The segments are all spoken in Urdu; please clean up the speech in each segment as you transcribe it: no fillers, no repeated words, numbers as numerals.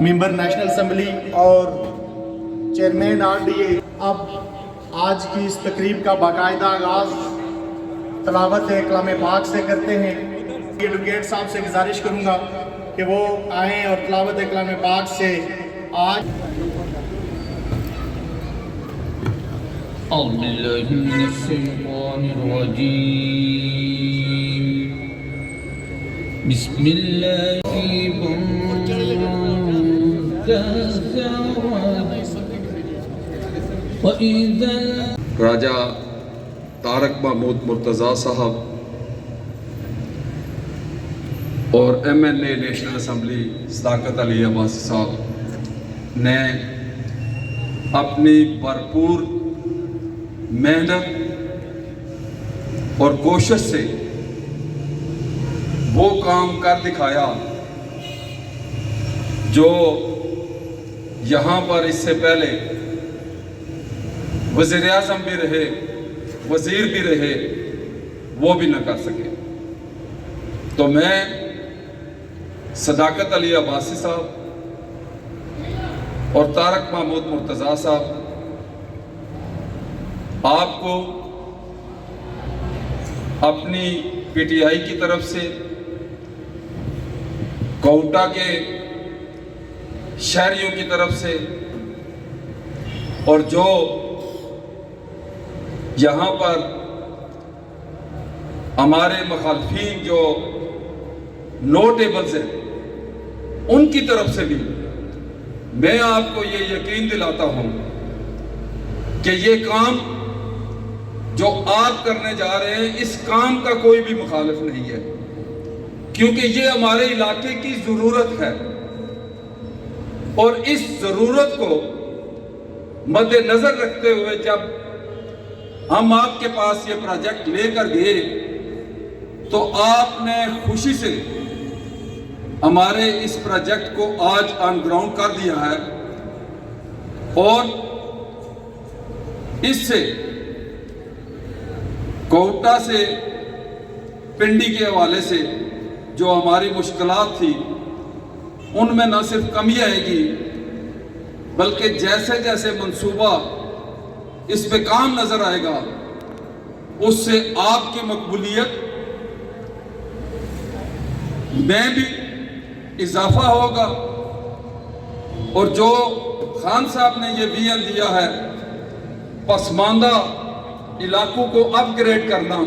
ممبر نیشنل اسمبلی اور چیئرمین RDA اب آج کی اس تقریب کا باقاعدہ آغاز تلاوت کلام پاک سے کرتے ہیں۔ ایڈوکیٹ صاحب سے گزارش کروں گا کہ وہ آئیں اور تلاوت کلام پاک سے آج أعوذ بالله من الشيطان الرجيم بسم الله وإذا راجہ طارق محمود مرتضیٰ صاحب اور MLA نیشنل اسمبلی صداقت علی عباسی صاحب نے اپنی بھرپور محنت اور کوشش سے وہ کام کر دکھایا جو یہاں پر اس سے پہلے وزیر اعظم بھی رہے، وزیر بھی رہے، وہ بھی نہ کر سکے۔ تو میں صداقت علی عباسی صاحب اور طارق محمود مرتضیٰ صاحب آپ کو اپنی PTI کی طرف سے، کوٹا کے شہریوں کی طرف سے اور جو یہاں پر ہمارے مخالفین جو نوٹیبلز ہیں ان کی طرف سے بھی میں آپ کو یہ یقین دلاتا ہوں کہ یہ کام جو آپ کرنے جا رہے ہیں اس کام کا کوئی بھی مخالف نہیں ہے، کیونکہ یہ ہمارے علاقے کی ضرورت ہے اور اس ضرورت کو مد نظر رکھتے ہوئے جب ہم آپ کے پاس یہ پروجیکٹ لے کر گئے تو آپ نے خوشی سے ہمارے اس پروجیکٹ کو آج آن گراؤنڈ کر دیا ہے اور اس سے کوٹا سے پنڈی کے حوالے سے جو ہماری مشکلات تھی ان میں نہ صرف کمی آئے گی بلکہ جیسے جیسے منصوبہ اس پہ کام نظر آئے گا اس سے آپ کی مقبولیت میں بھی اضافہ ہوگا اور جو خان صاحب نے یہ ویژن دیا ہے پسماندہ علاقوں کو اپ گریڈ کرنا،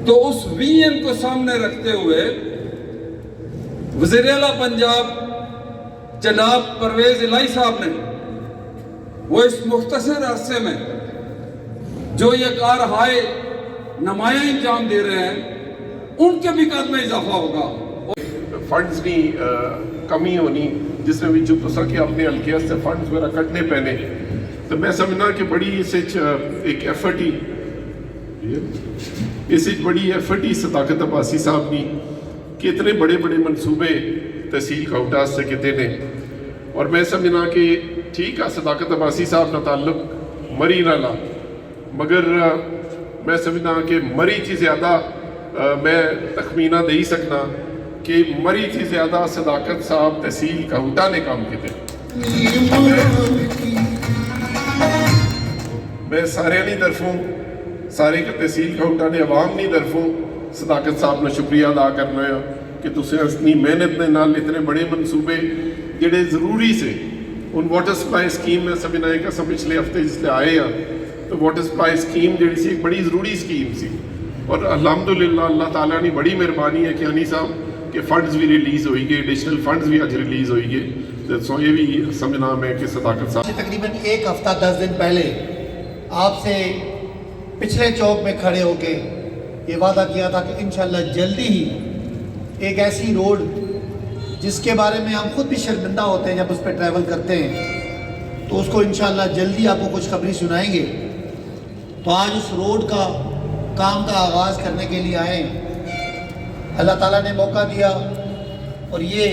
تو اس ویژن کو سامنے رکھتے ہوئے وزیر اعلیٰ پنجاب جناب پرویز الہی صاحب نے وہ اس مختصر عرصے میں جو یہ کارہائے نمایاں انجام دے رہے ہیں ان کے بھی قد میں اضافہ ہوگا۔ فنڈز کی کمی ہونی جس میں بھی جو کہ اپنے حلقیات سے فنڈز وغیرہ کٹنے پہنے، تو میں سمجھنا کہ بڑی ایک ایفرٹ ہی صداقت عباسی صاحب نے کہ اتنے بڑے بڑے منصوبے تحصیل کوٹا سے کہتے ہیں، اور میں سمجھنا کہ ٹھیک ہے صداقت عباسی صاحب نہ تعلق مری نہ لا، مگر میں سمجھنا کہ مری تھی زیادہ میں تخمینہ دے ہی سکنا کہ مری تھی زیادہ صداقت صاحب تحصیل کوٹا نے کام کیتے۔ میں سارے نہیں درفوں، سارے کا تحصیل کوٹا نے عوام نہیں درفوں صداقت صاحب نے شکریہ ادا کرنا ہے کہ تُسے اپنی محنت نے نال اتنے بڑے منصوبے جڑے ضروری سے ان واٹر سپلائی سکیم میں سمجھنا ہے کہ پچھلے ہفتے جس لئے آئے ہیں تو واٹر سپلائی سکیم جڑی سی ایک بڑی ضروری سکیم سی، اور الحمدللہ اللہ تعالیٰ نے بڑی مہربانی ہے کہ ہنی صاحب کہ فنڈز بھی ریلیز ہوئی گئے، ایڈیشنل فنڈز بھی آج ریلیز ہوئی گئے، تو یہ بھی سمجھنا میں کہ صداقت صاحب تقریباً ایک ہفتہ 10 دن پہلے آپ سے پچھلے چوک میں کھڑے ہو کے یہ وعدہ کیا تھا کہ انشاءاللہ جلدی ہی ایک ایسی روڈ جس کے بارے میں ہم خود بھی شرمندہ ہوتے ہیں جب اس پہ ٹریول کرتے ہیں، تو اس کو انشاءاللہ جلدی آپ کو کچھ خبری سنائیں گے۔ تو آج اس روڈ کا کام کا آغاز کرنے کے لیے آئے، اللہ تعالیٰ نے موقع دیا اور یہ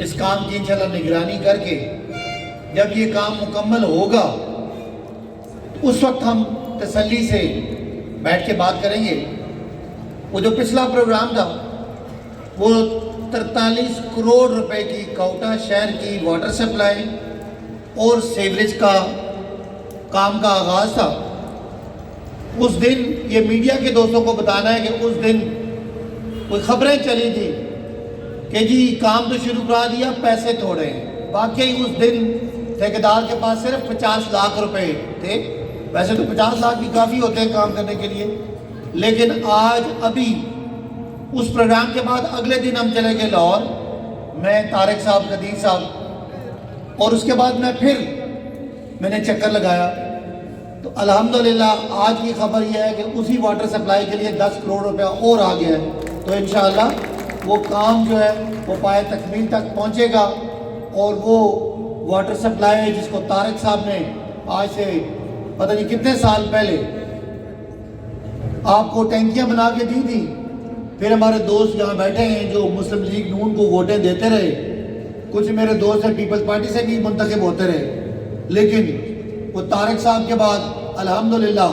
اس کام کی انشاءاللہ نگرانی کر کے جب یہ کام مکمل ہوگا تو اس وقت ہم تسلی سے بیٹھ کے بات کریں گے. وہ جو پچھلا پروگرام تھا وہ 43 کروڑ روپے کی کوئٹہ شہر کی واٹر سپلائی اور سیوریج کا کام کا آغاز تھا. اس دن یہ میڈیا کے دوستوں کو بتانا ہے کہ اس دن کوئی خبریں چلی تھی کہ جی کام تو شروع کرا دیا، پیسے تھوڑے ہیں. واقعی اس دن ٹھیکیدار کے پاس صرف 50 لاکھ روپے تھے. ویسے تو 50 لاکھ بھی کافی ہوتے ہیں کام کرنے کے لیے، لیکن آج ابھی اس پروگرام کے بعد اگلے دن ہم چلے گئے لاہور، میں طارق صاحب، قدیر صاحب، اور اس کے بعد میں نے چکر لگایا. تو الحمدللہ آج کی خبر یہ ہے کہ اسی واٹر سپلائی کے لیے 10 کروڑ روپیہ اور آ گیا ہے. تو انشاءاللہ وہ کام جو ہے وہ پائے تکمیل تک پہنچے گا، اور وہ واٹر سپلائی جس کو طارق صاحب نے آج سے پتہ نہیں کتنے سال پہلے آپ کو ٹینکیاں بنا کے دی تھی. پھر ہمارے دوست یہاں بیٹھے ہیں جو مسلم لیگ نون کو ووٹیں دیتے رہے، کچھ میرے دوست ہیں پیپلز پارٹی سے بھی منتخب ہوتے رہے، لیکن وہ طارق صاحب کے بعد الحمدللہ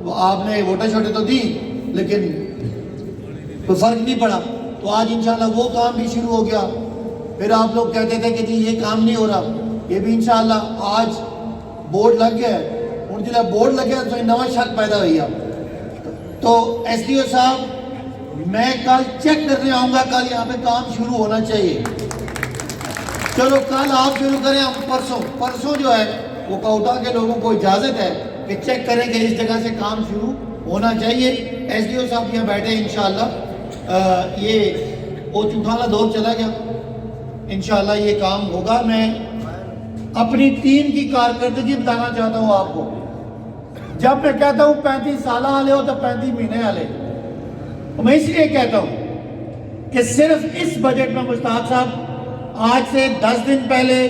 وہ آپ نے ووٹیں چھوٹے تو دی لیکن کوئی فرق نہیں پڑا. تو آج انشاءاللہ وہ کام بھی شروع ہو گیا. پھر آپ لوگ کہتے تھے کہ جی یہ کام نہیں ہو رہا، یہ بھی انشاءاللہ آج بورڈ لگ گیا ہے. اور جب بورڈ لگ گیا تو نواں شک پیدا ہوئی. تو ایس ڈی او صاحب میں کل چیک کرنے آؤں گا، کل یہاں پہ کام شروع ہونا چاہیے. چلو کل آپ شروع کریں، ہم پرسوں جو ہے وہ کوئٹہ کے لوگوں کو اجازت ہے کہ چیک کریں کہ اس جگہ سے کام شروع ہونا چاہیے. ایس ڈی او صاحب یہاں بیٹھے انشاءاللہ. یہ وہ چوتھا دور چلا گیا، انشاءاللہ یہ کام ہوگا. میں اپنی ٹیم کی کارکردگی بتانا چاہتا ہوں آپ کو. جب میں کہتا ہوں 35 سالہ والے ہو تو 35 مہینے والے، میں اس لیے کہتا ہوں کہ صرف اس بجٹ میں مشتاق صاحب آج سے 10 دن پہلے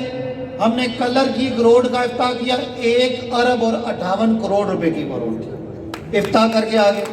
ہم نے کلر کی روڈ کا افتتاح کیا. 1 ارب اور 58 کروڑ روپے کی وہ روڈ افتتاح کر کے آگے.